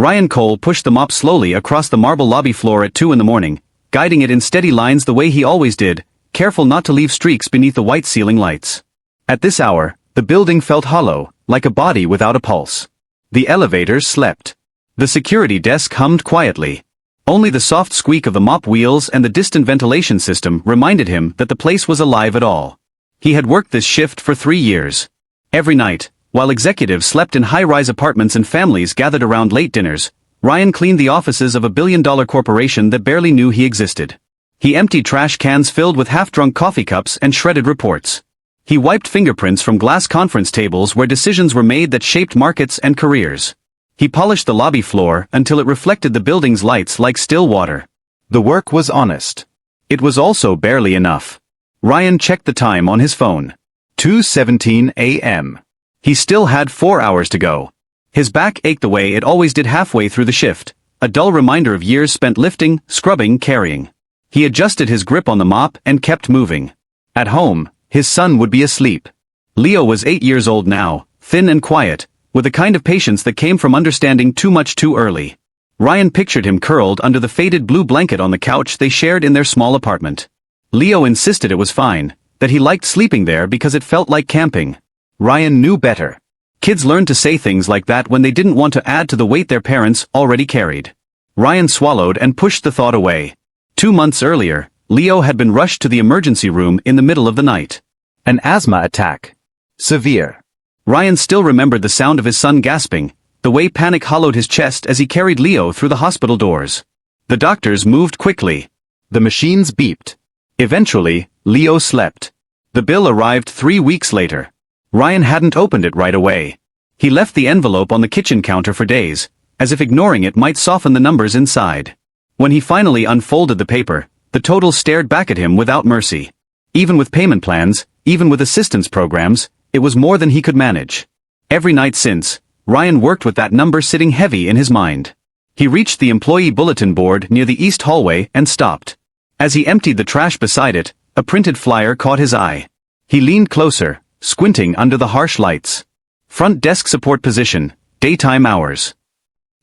Ryan Cole pushed the mop slowly across the marble lobby floor at 2 in the morning, guiding it in steady lines the way he always did, careful not to leave streaks beneath the white ceiling lights. At this hour, the building felt hollow, like a body without a pulse. The elevators slept. The security desk hummed quietly. Only the soft squeak of the mop wheels and the distant ventilation system reminded him that the place was alive at all. He had worked this shift for 3 years. Every night, while executives slept in high-rise apartments and families gathered around late dinners, Ryan cleaned the offices of a billion-dollar corporation that barely knew he existed. He emptied trash cans filled with half-drunk coffee cups and shredded reports. He wiped fingerprints from glass conference tables where decisions were made that shaped markets and careers. He polished the lobby floor until it reflected the building's lights like still water. The work was honest. It was also barely enough. Ryan checked the time on his phone. 2:17 a.m. He still had 4 hours to go. His back ached the way it always did halfway through the shift, a dull reminder of years spent lifting, scrubbing, carrying. He adjusted his grip on the mop and kept moving. At home, his son would be asleep. Leo was 8 years old now, thin and quiet, with a kind of patience that came from understanding too much too early. Ryan pictured him curled under the faded blue blanket on the couch they shared in their small apartment. Leo insisted it was fine, that he liked sleeping there because it felt like camping. Ryan knew better. Kids learned to say things like that when they didn't want to add to the weight their parents already carried. Ryan swallowed and pushed the thought away. 2 months earlier, Leo had been rushed to the emergency room in the middle of the night. An asthma attack. Severe. Ryan still remembered the sound of his son gasping, the way panic hollowed his chest as he carried Leo through the hospital doors. The doctors moved quickly. The machines beeped. Eventually, Leo slept. The bill arrived 3 weeks later. Ryan hadn't opened it right away. He left the envelope on the kitchen counter for days, as if ignoring it might soften the numbers inside. When he finally unfolded the paper, the total stared back at him without mercy. Even with payment plans, even with assistance programs, it was more than he could manage. Every night since, Ryan worked with that number sitting heavy in his mind. He reached the employee bulletin board near the east hallway and stopped. As he emptied the trash beside it, a printed flyer caught his eye. He leaned closer, squinting under the harsh lights. Front desk support position, daytime hours.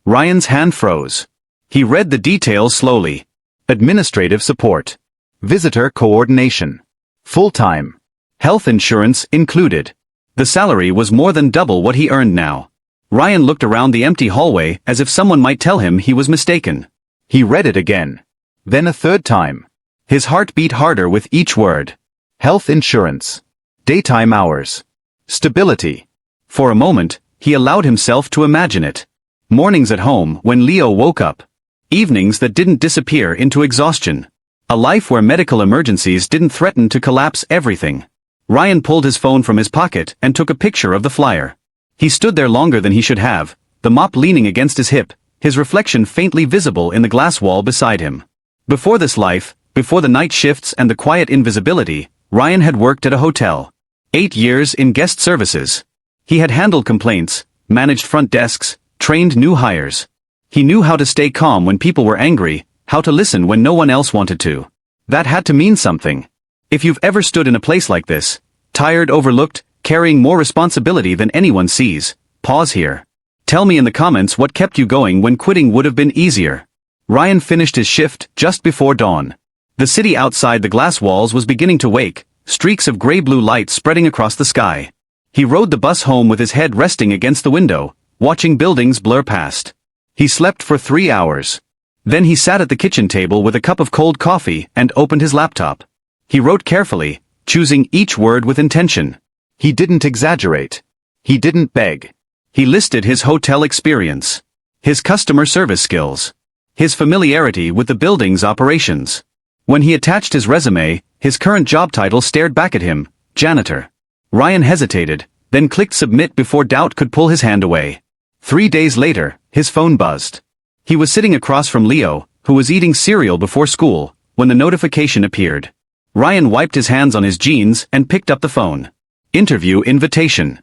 Ryan's hand froze. He read the details slowly. Administrative support. Visitor coordination. Full-time. Health insurance included. The salary was more than double what he earned now. Ryan looked around the empty hallway as if someone might tell him he was mistaken. He read it again. Then a third time. His heart beat harder with each word. Health insurance. Daytime hours. Stability. For a moment, he allowed himself to imagine it. Mornings at home when Leo woke up. Evenings that didn't disappear into exhaustion. A life where medical emergencies didn't threaten to collapse everything. Ryan pulled his phone from his pocket and took a picture of the flyer. He stood there longer than he should have, the mop leaning against his hip, his reflection faintly visible in the glass wall beside him. Before this life, before the night shifts and the quiet invisibility, Ryan had worked at a hotel. 8 years in guest services. He had handled complaints, managed front desks, trained new hires. He knew how to stay calm when people were angry, how to listen when no one else wanted to. That had to mean something. If you've ever stood in a place like this, tired, overlooked, carrying more responsibility than anyone sees, pause here. Tell me in the comments what kept you going when quitting would have been easier. Ryan finished his shift just before dawn. The city outside the glass walls was beginning to wake, streaks of gray-blue light spreading across the sky. He rode the bus home with his head resting against the window, watching buildings blur past. He slept for 3 hours. Then he sat at the kitchen table with a cup of cold coffee and opened his laptop. He wrote carefully, choosing each word with intention. He didn't exaggerate. He didn't beg. He listed his hotel experience, his customer service skills, his familiarity with the building's operations. When he attached his resume, his current job title stared back at him, janitor. Ryan hesitated, then clicked submit before doubt could pull his hand away. 3 days later, his phone buzzed. He was sitting across from Leo, who was eating cereal before school, when the notification appeared. Ryan wiped his hands on his jeans and picked up the phone. Interview invitation.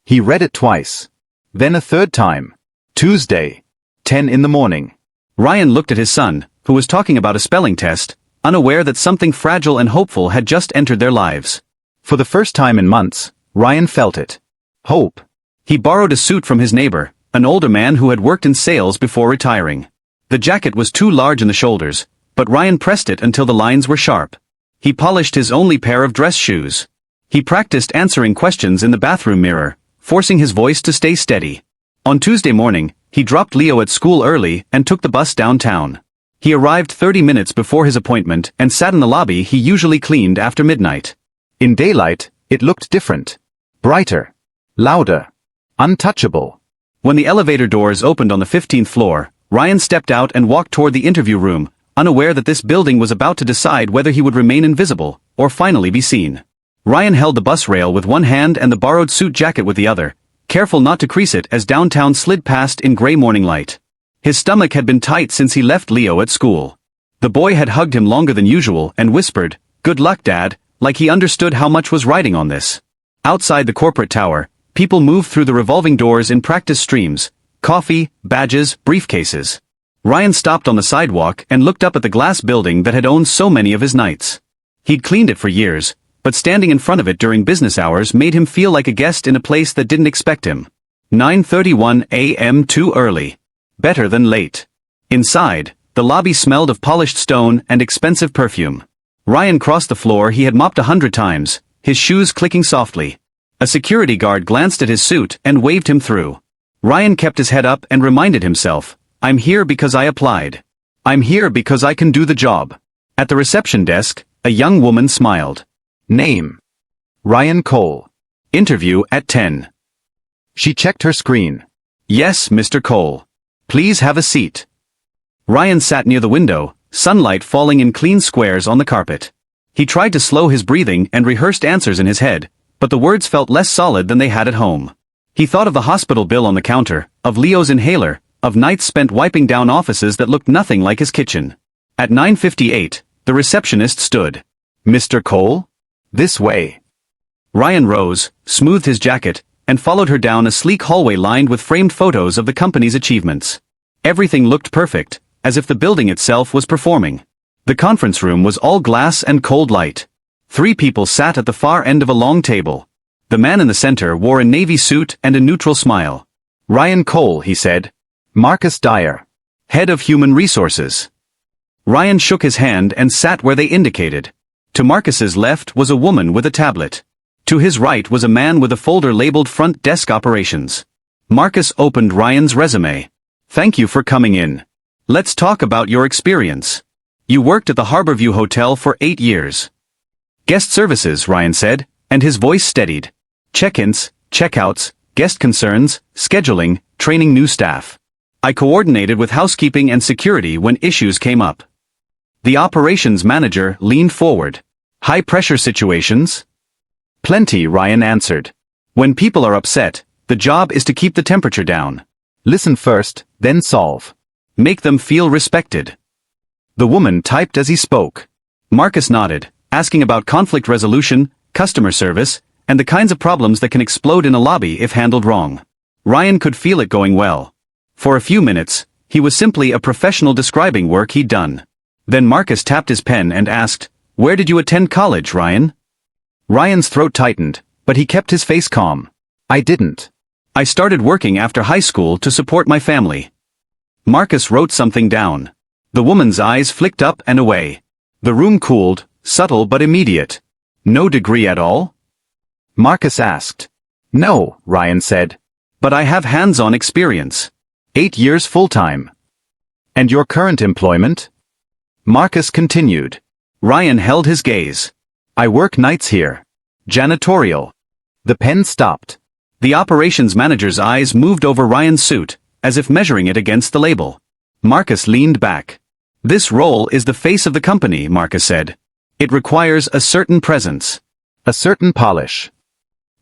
He read it twice. Then a third time. Tuesday. 10 in the morning. Ryan looked at his son, who was talking about a spelling test, unaware that something fragile and hopeful had just entered their lives. For the first time in months, Ryan felt it. Hope. He borrowed a suit from his neighbor, an older man who had worked in sales before retiring. The jacket was too large in the shoulders, but Ryan pressed it until the lines were sharp. He polished his only pair of dress shoes. He practiced answering questions in the bathroom mirror, forcing his voice to stay steady. On Tuesday morning, he dropped Leo at school early and took the bus downtown. He arrived 30 minutes before his appointment and sat in the lobby he usually cleaned after midnight. In daylight, it looked different. Brighter. Louder. Untouchable. When the elevator doors opened on the 15th floor, Ryan stepped out and walked toward the interview room, unaware that this building was about to decide whether he would remain invisible or finally be seen. Ryan held the bus rail with one hand and the borrowed suit jacket with the other, careful not to crease it as downtown slid past in gray morning light. His stomach had been tight since he left Leo at school. The boy had hugged him longer than usual and whispered, "Good luck, Dad," like he understood how much was riding on this. Outside the corporate tower, people moved through the revolving doors in practice streams, coffee, badges, briefcases. Ryan stopped on the sidewalk and looked up at the glass building that had owned so many of his nights. He'd cleaned it for years, but standing in front of it during business hours made him feel like a guest in a place that didn't expect him. 9:31 a.m. too early. Better than late. Inside, the lobby smelled of polished stone and expensive perfume. Ryan crossed the floor he had mopped 100 times, his shoes clicking softly. A security guard glanced at his suit and waved him through. Ryan kept his head up and reminded himself, "I'm here because I applied. I'm here because I can do the job." At the reception desk, a young woman smiled. Name: Ryan Cole. Interview at 10. She checked her screen. "Yes, Mr. Cole. Please have a seat." Ryan sat near the window, sunlight falling in clean squares on the carpet. He tried to slow his breathing and rehearsed answers in his head, but the words felt less solid than they had at home. He thought of the hospital bill on the counter, of Leo's inhaler, of nights spent wiping down offices that looked nothing like his kitchen. At 9:58, the receptionist stood. "Mr. Cole? This way." Ryan rose, smoothed his jacket, and followed her down a sleek hallway lined with framed photos of the company's achievements. Everything looked perfect, as if the building itself was performing. The conference room was all glass and cold light. 3 people sat at the far end of a long table. The man in the center wore a navy suit and a neutral smile. "Ryan Cole," he said. "Marcus Dyer. Head of Human Resources." Ryan shook his hand and sat where they indicated. To Marcus's left was a woman with a tablet. To his right was a man with a folder labeled Front Desk Operations. Marcus opened Ryan's resume. "Thank you for coming in. Let's talk about your experience. You worked at the Harborview Hotel for 8 years. Guest services," Ryan said, and his voice steadied. "Check-ins, check-outs, guest concerns, scheduling, training new staff. I coordinated with housekeeping and security when issues came up." The operations manager leaned forward. "High-pressure situations?" "Plenty," Ryan answered. "When people are upset, the job is to keep the temperature down. Listen first, then solve. Make them feel respected." The woman typed as he spoke. Marcus nodded, asking about conflict resolution, customer service, and the kinds of problems that can explode in a lobby if handled wrong. Ryan could feel it going well. For a few minutes, he was simply a professional describing work he'd done. Then Marcus tapped his pen and asked, "Where did you attend college, Ryan?" Ryan's throat tightened, but he kept his face calm. "I didn't. I started working after high school to support my family." Marcus wrote something down. The woman's eyes flicked up and away. The room cooled, subtle but immediate. "No degree at all?" Marcus asked. "No," Ryan said. "But I have hands-on experience. 8 years full-time." "And your current employment?" Marcus continued. Ryan held his gaze. "I work nights here. Janitorial." The pen stopped. The operations manager's eyes moved over Ryan's suit, as if measuring it against the label. Marcus leaned back. "This role is the face of the company," Marcus said. "It requires a certain presence. A certain polish."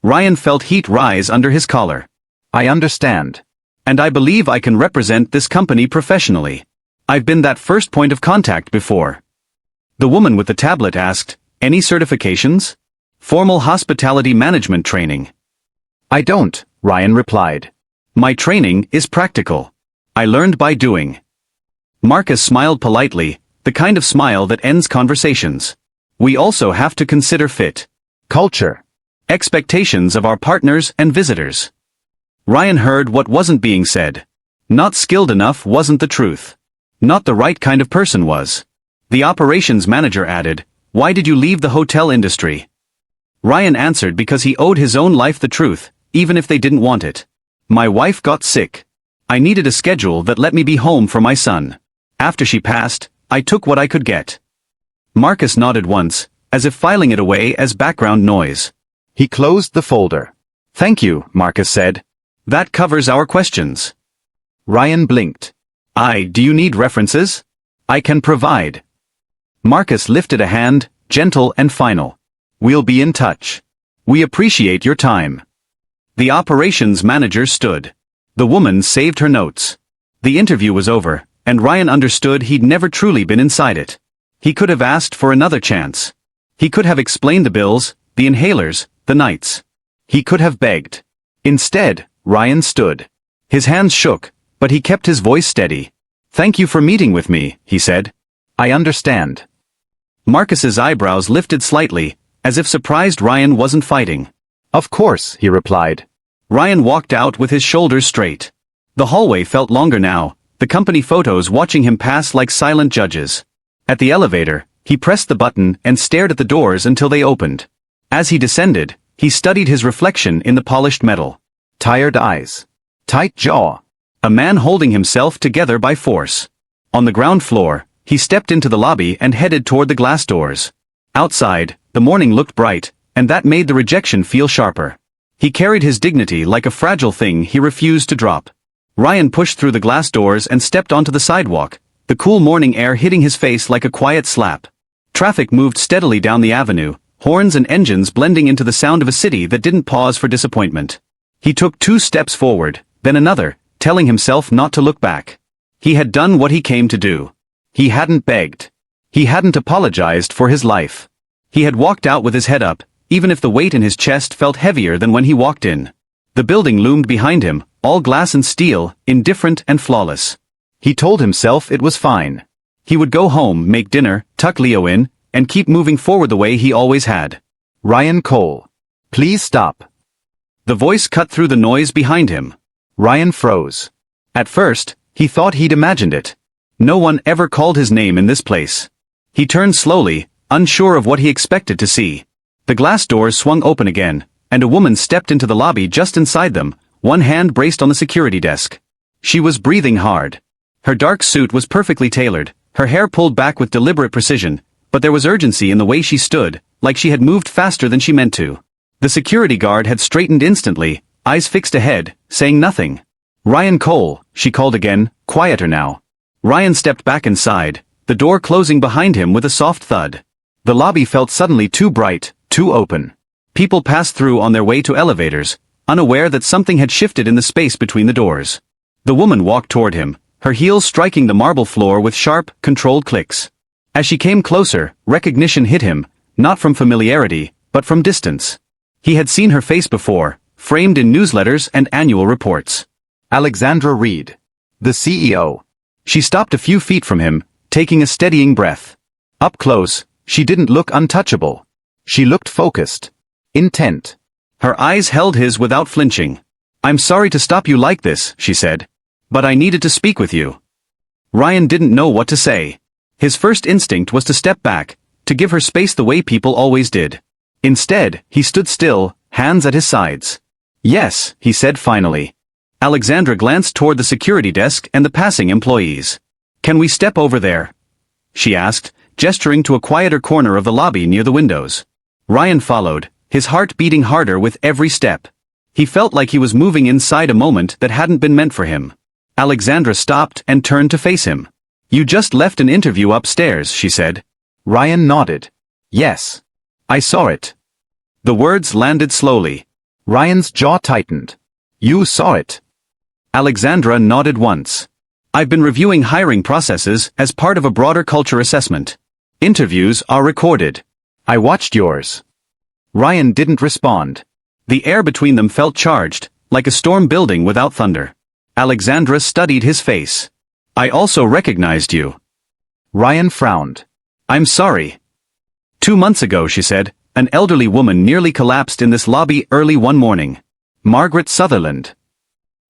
Ryan felt heat rise under his collar. "I understand. And I believe I can represent this company professionally. I've been that first point of contact before." The woman with the tablet asked, "Any certifications?" "Formal hospitality management training." "I don't," Ryan replied. "My training is practical. I learned by doing." Marcus smiled politely, the kind of smile that ends conversations. "We also have to consider fit. Culture. Expectations of our partners and visitors." Ryan heard what wasn't being said. Not skilled enough wasn't the truth. Not the right kind of person was. The operations manager added, "Why did you leave the hotel industry?" Ryan answered because he owed his own life the truth, even if they didn't want it. "My wife got sick. I needed a schedule that let me be home for my son. After she passed, I took what I could get." Marcus nodded once, as if filing it away as background noise. He closed the folder. "Thank you," Marcus said. "That covers our questions." Ryan blinked. Do you need references?" "I can provide." Marcus lifted a hand, gentle and final. "We'll be in touch. We appreciate your time." The operations manager stood. The woman saved her notes. The interview was over, and Ryan understood he'd never truly been inside it. He could have asked for another chance. He could have explained the bills, the inhalers, the nights. He could have begged. Instead, Ryan stood. His hands shook, but he kept his voice steady. "Thank you for meeting with me," he said. "I understand." Marcus's eyebrows lifted slightly, as if surprised Ryan wasn't fighting. "Of course," he replied. Ryan walked out with his shoulders straight. The hallway felt longer now, the company photos watching him pass like silent judges. At the elevator, he pressed the button and stared at the doors until they opened. As he descended, he studied his reflection in the polished metal. Tired eyes. Tight jaw. A man holding himself together by force. On the ground floor, he stepped into the lobby and headed toward the glass doors. Outside, the morning looked bright, and that made the rejection feel sharper. He carried his dignity like a fragile thing he refused to drop. Ryan pushed through the glass doors and stepped onto the sidewalk, the cool morning air hitting his face like a quiet slap. Traffic moved steadily down the avenue, horns and engines blending into the sound of a city that didn't pause for disappointment. He took 2 steps forward, then another, telling himself not to look back. He had done what he came to do. He hadn't begged. He hadn't apologized for his life. He had walked out with his head up, even if the weight in his chest felt heavier than when he walked in. The building loomed behind him, all glass and steel, indifferent and flawless. He told himself it was fine. He would go home, make dinner, tuck Leo in, and keep moving forward the way he always had. "Ryan Cole. Please stop." The voice cut through the noise behind him. Ryan froze. At first, he thought he'd imagined it. No one ever called his name in this place. He turned slowly, unsure of what he expected to see. The glass doors swung open again, and a woman stepped into the lobby just inside them, one hand braced on the security desk. She was breathing hard. Her dark suit was perfectly tailored, her hair pulled back with deliberate precision, but there was urgency in the way she stood, like she had moved faster than she meant to. The security guard had straightened instantly, eyes fixed ahead, saying nothing. "Ryan Cole," she called again, quieter now. Ryan stepped back inside, the door closing behind him with a soft thud. The lobby felt suddenly too bright, too open. People passed through on their way to elevators, unaware that something had shifted in the space between the doors. The woman walked toward him, her heels striking the marble floor with sharp, controlled clicks. As she came closer, recognition hit him, not from familiarity, but from distance. He had seen her face before, framed in newsletters and annual reports. Alexandra Reed. The CEO. She stopped a few feet from him, taking a steadying breath. Up close, she didn't look untouchable. She looked focused. Intent. Her eyes held his without flinching. "I'm sorry to stop you like this," she said. "But I needed to speak with you." Ryan didn't know what to say. His first instinct was to step back, to give her space the way people always did. Instead, he stood still, hands at his sides. "Yes," he said finally. Alexandra glanced toward the security desk and the passing employees. "Can we step over there?" she asked, gesturing to a quieter corner of the lobby near the windows. Ryan followed, his heart beating harder with every step. He felt like he was moving inside a moment that hadn't been meant for him. Alexandra stopped and turned to face him. "You just left an interview upstairs," she said. Ryan nodded. "Yes. I saw it." The words landed slowly. Ryan's jaw tightened. "You saw it?" Alexandra nodded once. "I've been reviewing hiring processes as part of a broader culture assessment. Interviews are recorded. I watched yours." Ryan didn't respond. The air between them felt charged, like a storm building without thunder. Alexandra studied his face. "I also recognized you." Ryan frowned. "I'm sorry." 2 months ago, she said, an elderly woman nearly collapsed in this lobby early one morning. Margaret Sutherland.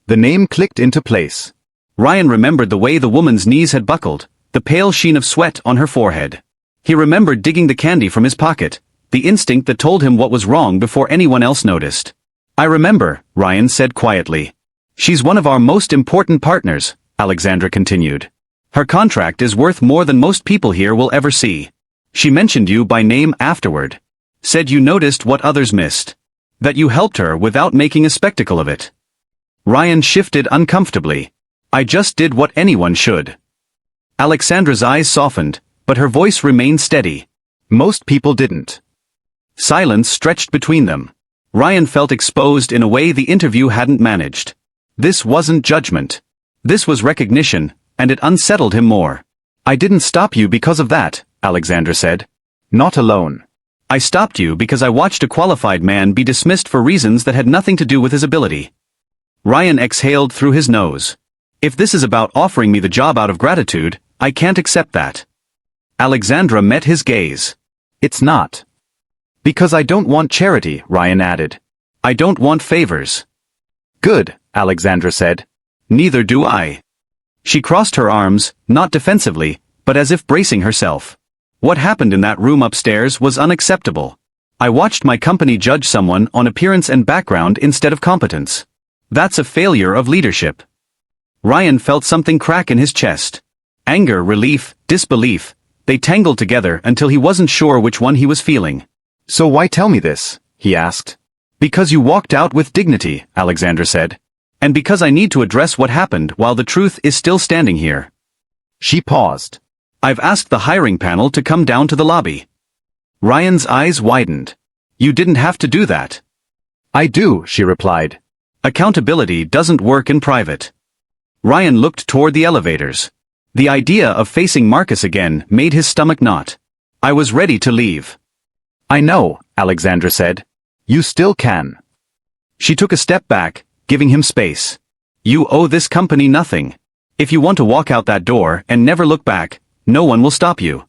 The name clicked into place. Ryan remembered the way the woman's knees had buckled, the pale sheen of sweat on her forehead. He remembered digging the candy from his pocket, the instinct that told him what was wrong before anyone else noticed. I remember, Ryan said quietly. She's one of our most important partners, Alexandra continued. Her contract is worth more than most people here will ever see. She mentioned you by name afterward. Said you noticed what others missed. That you helped her without making a spectacle of it. Ryan shifted uncomfortably. I just did what anyone should. Alexandra's eyes softened, but her voice remained steady. Most people didn't. Silence stretched between them. Ryan felt exposed in a way the interview hadn't managed. This wasn't judgment. This was recognition, and it unsettled him more. I didn't stop you because of that, Alexandra said. Not alone. I stopped you because I watched a qualified man be dismissed for reasons that had nothing to do with his ability. Ryan exhaled through his nose. If this is about offering me the job out of gratitude, I can't accept that. Alexandra met his gaze. It's not. Because I don't want charity, Ryan added. I don't want favors. Good, Alexandra said. Neither do I. She crossed her arms, not defensively, but as if bracing herself. What happened in that room upstairs was unacceptable. I watched my company judge someone on appearance and background instead of competence. That's a failure of leadership. Ryan felt something crack in his chest. Anger, relief, disbelief, they tangled together until he wasn't sure which one he was feeling. So why tell me this? He asked. Because you walked out with dignity, Alexandra said. And because I need to address what happened while the truth is still standing here. She paused. I've asked the hiring panel to come down to the lobby. Ryan's eyes widened. You didn't have to do that. I do, she replied. Accountability doesn't work in private. Ryan looked toward the elevators. The idea of facing Marcus again made his stomach knot. I was ready to leave. I know, Alexandra said. You still can. She took a step back, giving him space. You owe this company nothing. If you want to walk out that door and never look back, no one will stop you.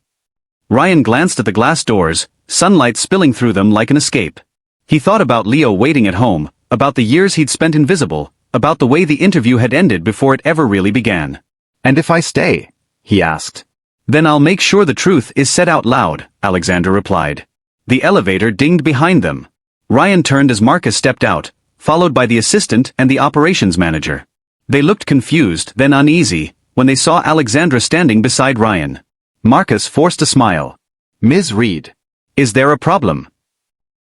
Ryan glanced at the glass doors, sunlight spilling through them like an escape. He thought about Leo waiting at home, about the years he'd spent invisible, about the way the interview had ended before it ever really began. And if I stay? He asked. Then I'll make sure the truth is said out loud, Alexandra replied. The elevator dinged behind them. Ryan turned as Marcus stepped out, followed by the assistant and the operations manager. They looked confused, then uneasy, when they saw Alexandra standing beside Ryan. Marcus forced a smile. Ms. Reed. Is there a problem?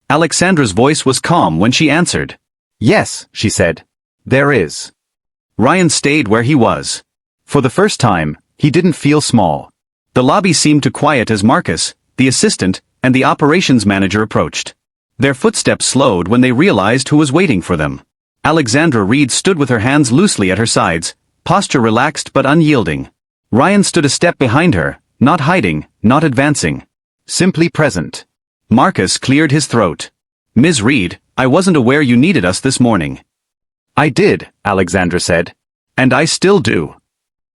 Alexandra's voice was calm when she answered. Yes, she said. There is. Ryan stayed where he was. For the first time, he didn't feel small. The lobby seemed to quiet as Marcus, the assistant, and the operations manager approached. Their footsteps slowed when they realized who was waiting for them. Alexandra Reed stood with her hands loosely at her sides, posture relaxed but unyielding. Ryan stood a step behind her, not hiding, not advancing. Simply present. Marcus cleared his throat. Ms. Reed, I wasn't aware you needed us this morning. I did, Alexandra said. And I still do.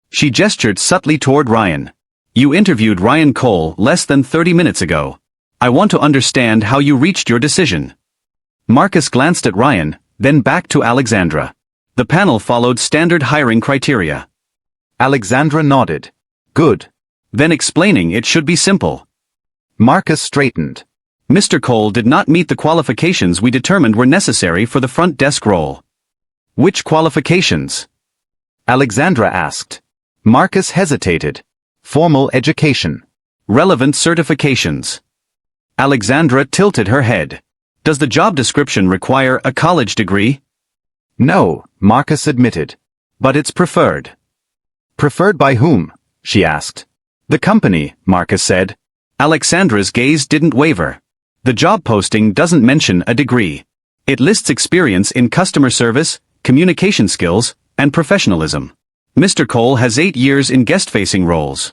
She gestured subtly toward Ryan. You interviewed Ryan Cole less than 30 minutes ago. I want to understand how you reached your decision. Marcus glanced at Ryan, then back to Alexandra. The panel followed standard hiring criteria. Alexandra nodded. Good. Then explaining it should be simple. Marcus straightened. Mr. Cole did not meet the qualifications we determined were necessary for the front desk role. Which qualifications? Alexandra asked. Marcus hesitated. Formal education. Relevant certifications. Alexandra tilted her head. Does the job description require a college degree? No, Marcus admitted. But it's preferred. Preferred by whom? She asked. The company, Marcus said. Alexandra's gaze didn't waver. The job posting doesn't mention a degree. It lists experience in customer service, communication skills, and professionalism. Mr. Cole has 8 years in guest-facing roles.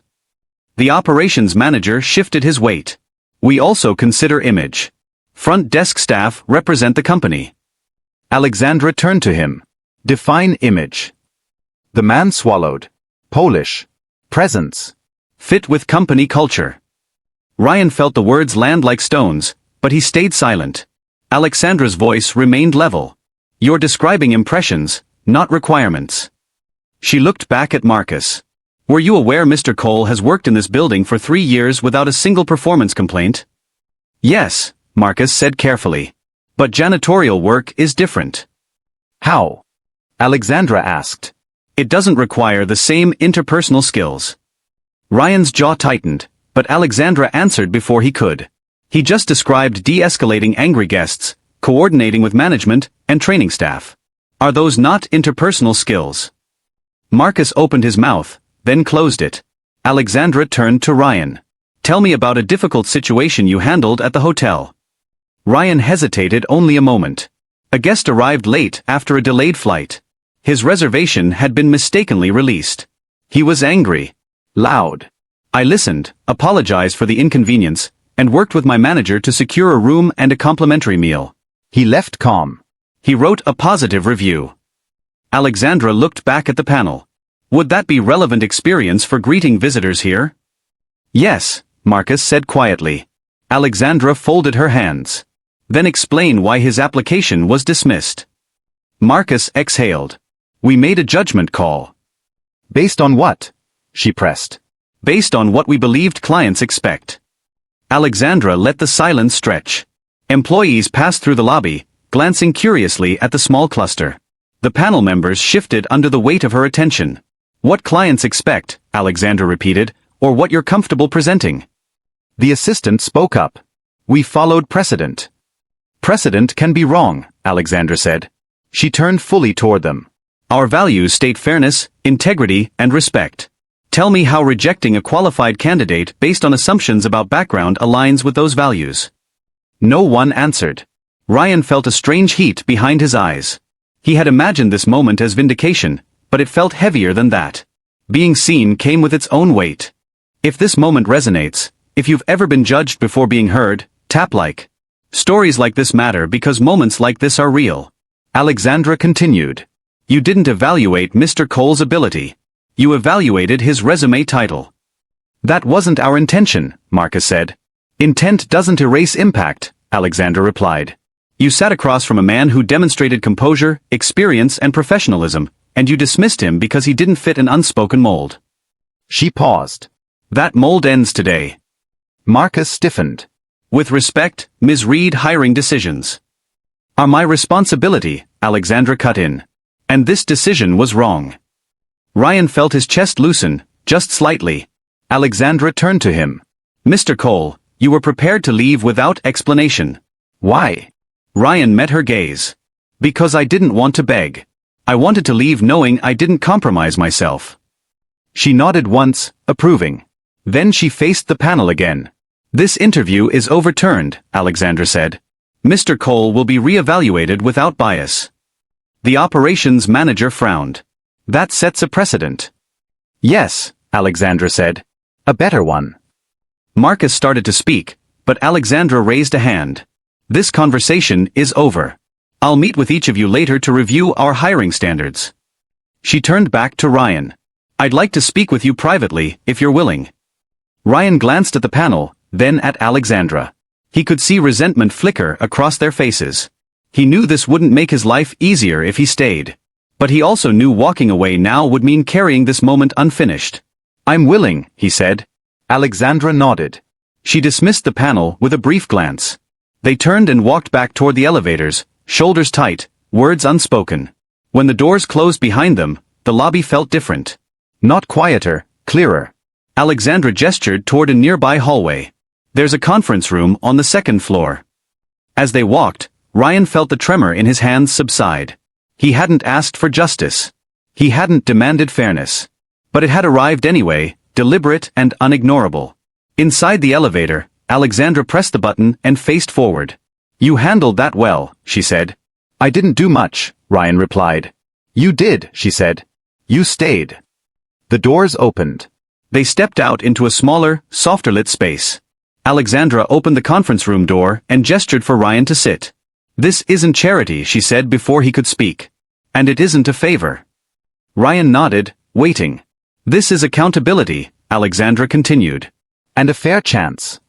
The operations manager shifted his weight. We also consider image. Front desk staff represent the company. Alexandra turned to him. Define image. The man swallowed. Polish. Presence. Fit with company culture. Ryan felt the words land like stones, but he stayed silent. Alexandra's voice remained level. You're describing impressions, not requirements. She looked back at Marcus. Were you aware Mr. Cole has worked in this building for 3 years without a single performance complaint? Yes, Marcus said carefully. But janitorial work is different. How? Alexandra asked. It doesn't require the same interpersonal skills. Ryan's jaw tightened, but Alexandra answered before he could. He just described de-escalating angry guests, coordinating with management, and training staff. Are those not interpersonal skills? Marcus opened his mouth, then closed it. Alexandra turned to Ryan. Tell me about a difficult situation you handled at the hotel. Ryan hesitated only a moment. A guest arrived late after a delayed flight. His reservation had been mistakenly released. He was angry. Loud. I listened, apologized for the inconvenience, and worked with my manager to secure a room and a complimentary meal. He left calm. He wrote a positive review. Alexandra looked back at the panel. Would that be relevant experience for greeting visitors here? Yes, Marcus said quietly. Alexandra folded her hands. Then explain why his application was dismissed. Marcus exhaled. We made a judgment call. Based on what? She pressed. Based on what we believed clients expect. Alexandra let the silence stretch. Employees passed through the lobby, glancing curiously at the small cluster. The panel members shifted under the weight of her attention. What clients expect, Alexandra repeated, or what you're comfortable presenting. The assistant spoke up. We followed precedent. Precedent can be wrong, Alexandra said. She turned fully toward them. Our values state fairness, integrity, and respect. Tell me how rejecting a qualified candidate based on assumptions about background aligns with those values. No one answered. Ryan felt a strange heat behind his eyes. He had imagined this moment as vindication, but it felt heavier than that. Being seen came with its own weight. If this moment resonates, if you've ever been judged before being heard, tap like. Stories like this matter because moments like this are real. Alexandra continued. You didn't evaluate Mr. Cole's ability. You evaluated his resume title. That wasn't our intention, Marcus said. Intent doesn't erase impact, Alexandra replied. You sat across from a man who demonstrated composure, experience, and professionalism, and you dismissed him because he didn't fit an unspoken mold. She paused. That mold ends today. Marcus stiffened. With respect, Ms. Reed hiring decisions are my responsibility, Alexandra cut in. And this decision was wrong. Ryan felt his chest loosen, just slightly. Alexandra turned to him. Mr. Cole, you were prepared to leave without explanation. Why? Ryan met her gaze. Because I didn't want to beg. I wanted to leave knowing I didn't compromise myself. She nodded once, approving. Then she faced the panel again. This interview is overturned, Alexandra said. Mr. Cole will be re-evaluated without bias. The operations manager frowned. That sets a precedent. Yes, Alexandra said. A better one. Marcus started to speak, but Alexandra raised a hand. This conversation is over. I'll meet with each of you later to review our hiring standards. She turned back to Ryan. I'd like to speak with you privately, if you're willing. Ryan glanced at the panel, then at Alexandra. He could see resentment flicker across their faces. He knew this wouldn't make his life easier if he stayed. But he also knew walking away now would mean carrying this moment unfinished. I'm willing, he said. Alexandra nodded. She dismissed the panel with a brief glance. They turned and walked back toward the elevators, shoulders tight, words unspoken. When the doors closed behind them, the lobby felt different. Not quieter, clearer. Alexandra gestured toward a nearby hallway. There's a conference room on the second floor. As they walked, Ryan felt the tremor in his hands subside. He hadn't asked for justice. He hadn't demanded fairness. But it had arrived anyway, deliberate and unignorable. Inside the elevator, Alexandra pressed the button and faced forward. You handled that well, she said. I didn't do much, Ryan replied. You did, she said. You stayed. The doors opened. They stepped out into a smaller, softer-lit space. Alexandra opened the conference room door and gestured for Ryan to sit. This isn't charity, she said before he could speak. And it isn't a favor. Ryan nodded, waiting. This is accountability, Alexandra continued. And a fair chance.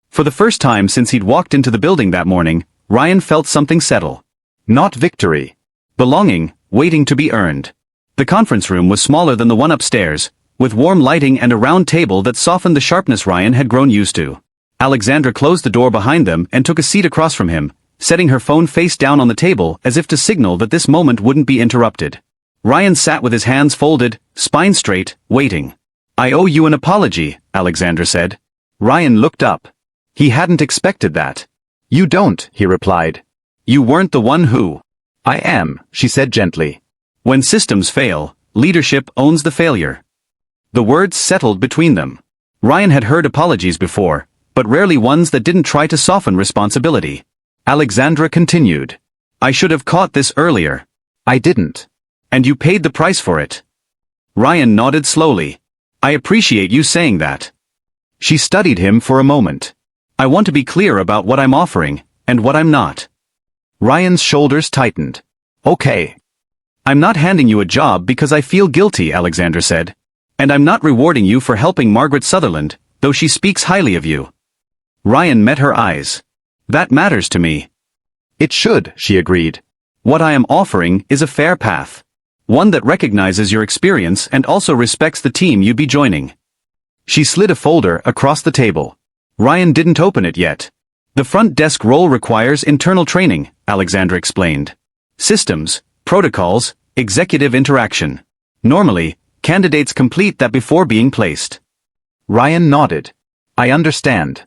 For the first time since he'd walked into the building that morning, Ryan felt something settle. Not victory. Belonging, waiting to be earned. The conference room was smaller than the one upstairs, with warm lighting and a round table that softened the sharpness Ryan had grown used to. Alexandra closed the door behind them and took a seat across from him, setting her phone face down on the table as if to signal that this moment wouldn't be interrupted. Ryan sat with his hands folded, spine straight, waiting. "I owe you an apology," Alexandra said. Ryan looked up. He hadn't expected that. "You don't," he replied. "You weren't the one who." "I am," she said gently. "When systems fail, leadership owns the failure." The words settled between them. Ryan had heard apologies before, but rarely ones that didn't try to soften responsibility. Alexandra continued. "I should have caught this earlier." "I didn't." "And you paid the price for it." Ryan nodded slowly. "I appreciate you saying that." She studied him for a moment. "I want to be clear about what I'm offering, and what I'm not." Ryan's shoulders tightened. "Okay." "I'm not handing you a job because I feel guilty," Alexandra said. "And I'm not rewarding you for helping Margaret Sutherland, though she speaks highly of you." Ryan met her eyes. "That matters to me." "It should," she agreed. "What I am offering is a fair path. One that recognizes your experience and also respects the team you'd be joining." She slid a folder across the table. Ryan didn't open it yet. "The front desk role requires internal training," Alexandra explained. "Systems, protocols, executive interaction. Normally, candidates complete that before being placed." Ryan nodded. "I understand."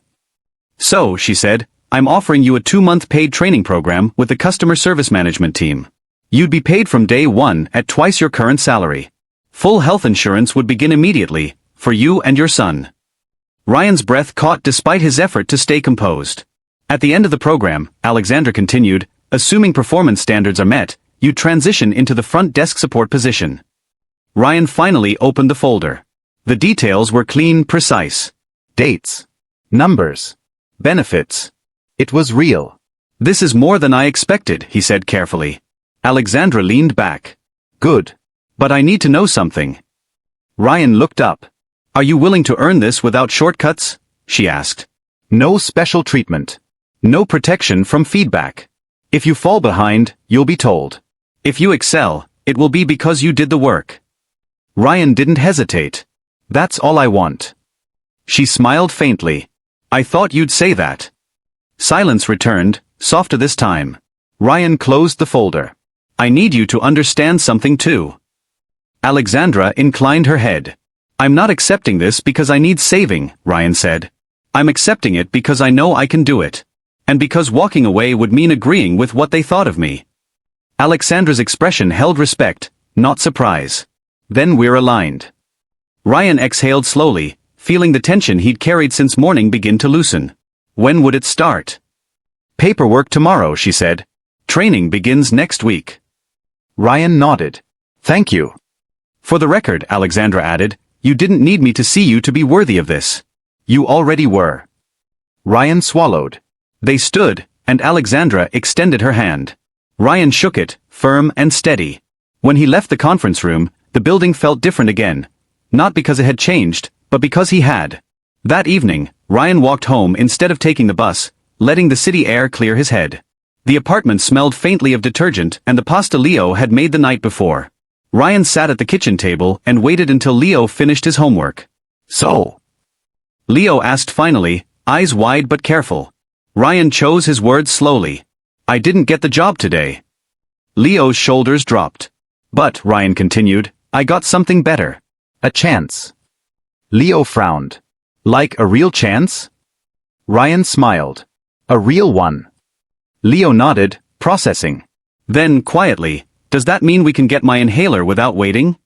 "So," she said, "I'm offering you a 2-month paid training program with the customer service management team. You'd be paid from day one at twice your current salary. Full health insurance would begin immediately, for you and your son." Ryan's breath caught despite his effort to stay composed. "At the end of the program," Alexandra continued, "assuming performance standards are met, you transition into the front desk support position." Ryan finally opened the folder. The details were clean, precise. Dates. Numbers. Benefits. It was real. "This is more than I expected," he said carefully. Alexandra leaned back. "Good. But I need to know something." Ryan looked up. "Are you willing to earn this without shortcuts?" she asked. "No special treatment. No protection from feedback. If you fall behind, you'll be told. If you excel, it will be because you did the work." Ryan didn't hesitate. "That's all I want." She smiled faintly. "I thought you'd say that." Silence returned, softer this time. Ryan closed the folder. "I need you to understand something too." Alexandra inclined her head. "I'm not accepting this because I need saving," Ryan said. "I'm accepting it because I know I can do it. And because walking away would mean agreeing with what they thought of me." Alexandra's expression held respect, not surprise. "Then we're aligned." Ryan exhaled slowly, feeling the tension he'd carried since morning begin to loosen. When would it start? "Paperwork tomorrow," she said. "Training begins next week." Ryan nodded. "Thank you." "For the record," Alexandra added, "you didn't need me to see you to be worthy of this. You already were." Ryan swallowed. They stood, and Alexandra extended her hand. Ryan shook it, firm and steady. When he left the conference room, the building felt different again. Not because it had changed, but because he had. That evening, Ryan walked home instead of taking the bus, letting the city air clear his head. The apartment smelled faintly of detergent and the pasta Leo had made the night before. Ryan sat at the kitchen table and waited until Leo finished his homework. "So?" Leo asked finally, eyes wide but careful. Ryan chose his words slowly. "I didn't get the job today." Leo's shoulders dropped. "But," Ryan continued, "I got something better. A chance." Leo frowned. "Like a real chance?" Ryan smiled. "A real one." Leo nodded, processing. Then, quietly, "Does that mean we can get my inhaler without waiting?"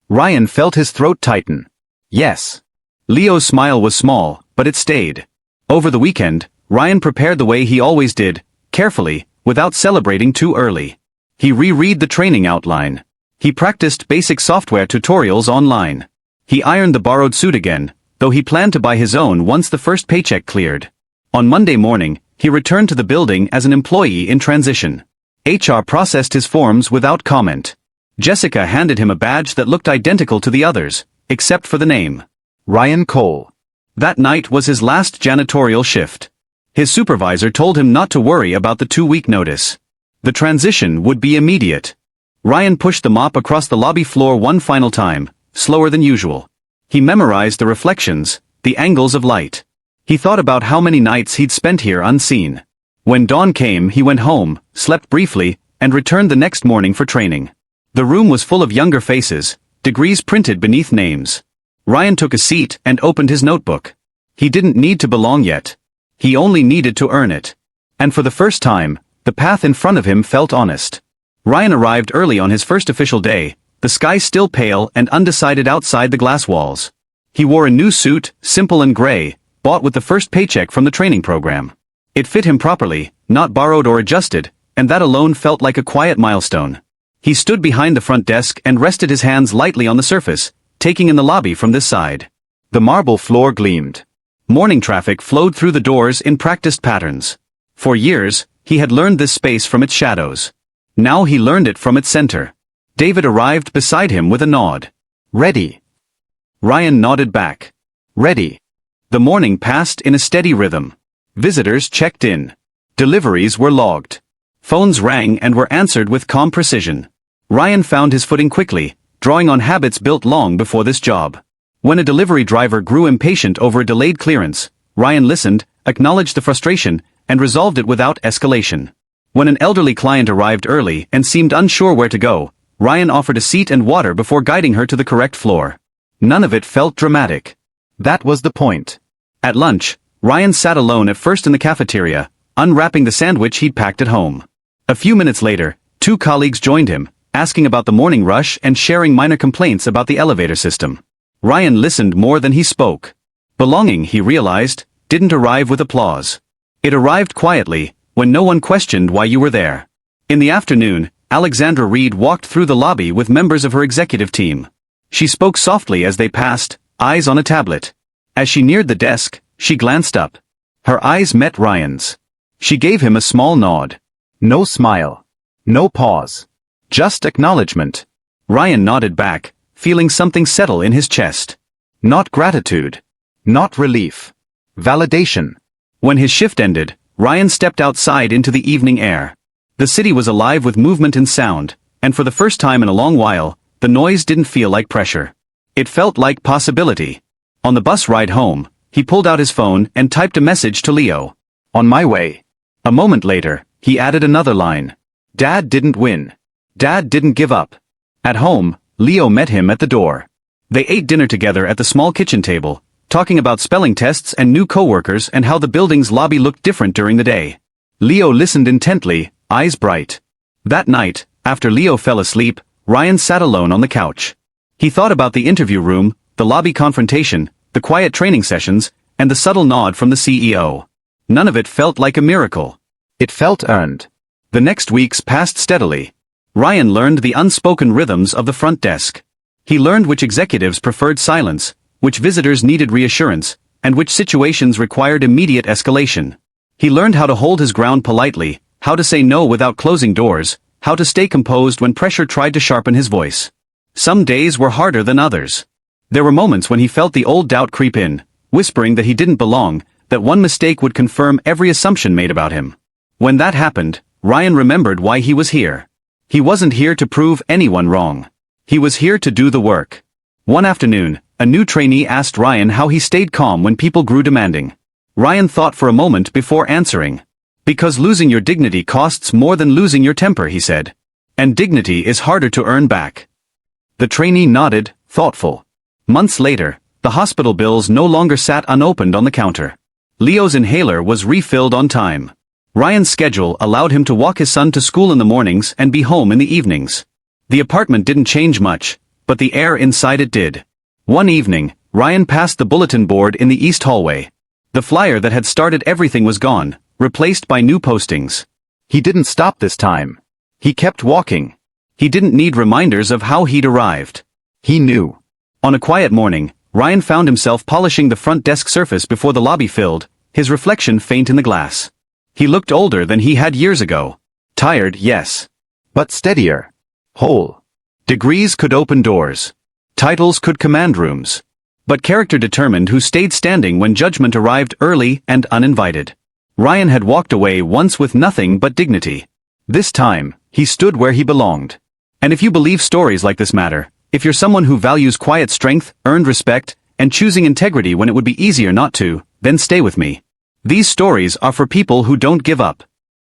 Ryan felt his throat tighten. "Yes." Leo's smile was small, but it stayed. Over the weekend, Ryan prepared the way he always did, carefully, without celebrating too early. He reread the training outline. He practiced basic software tutorials online. He ironed the borrowed suit again, though he planned to buy his own once the first paycheck cleared. On Monday morning, he returned to the building as an employee in transition. HR processed his forms without comment. Jessica handed him a badge that looked identical to the others, except for the name. Ryan Cole. That night was his last janitorial shift. His supervisor told him not to worry about the 2-week notice. The transition would be immediate. Ryan pushed the mop across the lobby floor one final time, slower than usual. He memorized the reflections, the angles of light. He thought about how many nights he'd spent here unseen. When dawn came, he went home, slept briefly, and returned the next morning for training. The room was full of younger faces, degrees printed beneath names. Ryan took a seat and opened his notebook. He didn't need to belong yet. He only needed to earn it. And for the first time, the path in front of him felt honest. Ryan arrived early on his first official day, the sky still pale and undecided outside the glass walls. He wore a new suit, simple and gray, bought with the first paycheck from the training program. It fit him properly, not borrowed or adjusted, and that alone felt like a quiet milestone. He stood behind the front desk and rested his hands lightly on the surface, taking in the lobby from this side. The marble floor gleamed. Morning traffic flowed through the doors in practiced patterns. For years, he had learned this space from its shadows. Now he learned it from its center. David arrived beside him with a nod. "Ready." Ryan nodded back. "Ready." The morning passed in a steady rhythm. Visitors checked in. Deliveries were logged. Phones rang and were answered with calm precision. Ryan found his footing quickly, drawing on habits built long before this job. When a delivery driver grew impatient over a delayed clearance, Ryan listened, acknowledged the frustration, and resolved it without escalation. When an elderly client arrived early and seemed unsure where to go, Ryan offered a seat and water before guiding her to the correct floor. None of it felt dramatic. That was the point. At lunch, Ryan sat alone at first in the cafeteria, unwrapping the sandwich he'd packed at home. A few minutes later, two colleagues joined him, asking about the morning rush and sharing minor complaints about the elevator system. Ryan listened more than he spoke. Belonging, he realized, didn't arrive with applause. It arrived quietly, when no one questioned why you were there. In the afternoon, Alexandra Reed walked through the lobby with members of her executive team. She spoke softly as they passed, eyes on a tablet. As she neared the desk, she glanced up. Her eyes met Ryan's. She gave him a small nod. No smile. No pause. Just acknowledgement. Ryan nodded back, feeling something settle in his chest. Not gratitude. Not relief. Validation. When his shift ended, Ryan stepped outside into the evening air. The city was alive with movement and sound, and for the first time in a long while, the noise didn't feel like pressure. It felt like possibility. On the bus ride home, he pulled out his phone and typed a message to Leo. "On my way." A moment later, he added another line. "Dad didn't win. Dad didn't give up." At home, Leo met him at the door. They ate dinner together at the small kitchen table, talking about spelling tests and new coworkers and how the building's lobby looked different during the day. Leo listened intently, eyes bright. That night, after Leo fell asleep, Ryan sat alone on the couch. He thought about the interview room, the lobby confrontation, the quiet training sessions, and the subtle nod from the CEO. None of it felt like a miracle. It felt earned. The next weeks passed steadily. Ryan learned the unspoken rhythms of the front desk. He learned which executives preferred silence, which visitors needed reassurance, and which situations required immediate escalation. He learned how to hold his ground politely, how to say no without closing doors, how to stay composed when pressure tried to sharpen his voice. Some days were harder than others. There were moments when he felt the old doubt creep in, whispering that he didn't belong, that one mistake would confirm every assumption made about him. When that happened, Ryan remembered why he was here. He wasn't here to prove anyone wrong. He was here to do the work. One afternoon, a new trainee asked Ryan how he stayed calm when people grew demanding. Ryan thought for a moment before answering. "Because losing your dignity costs more than losing your temper," he said. "And dignity is harder to earn back." The trainee nodded, thoughtful. Months later, the hospital bills no longer sat unopened on the counter. Leo's inhaler was refilled on time. Ryan's schedule allowed him to walk his son to school in the mornings and be home in the evenings. The apartment didn't change much, but the air inside it did. One evening, Ryan passed the bulletin board in the east hallway. The flyer that had started everything was gone, replaced by new postings. He didn't stop this time. He kept walking. He didn't need reminders of how he'd arrived. He knew. On a quiet morning, Ryan found himself polishing the front desk surface before the lobby filled, his reflection faint in the glass. He looked older than he had years ago. Tired, yes. But steadier. Whole. Degrees could open doors. Titles could command rooms. But character determined who stayed standing when judgment arrived early and uninvited. Ryan had walked away once with nothing but dignity. This time, he stood where he belonged. And if you believe stories like this matter, if you're someone who values quiet strength, earned respect, and choosing integrity when it would be easier not to, then stay with me. These stories are for people who don't give up.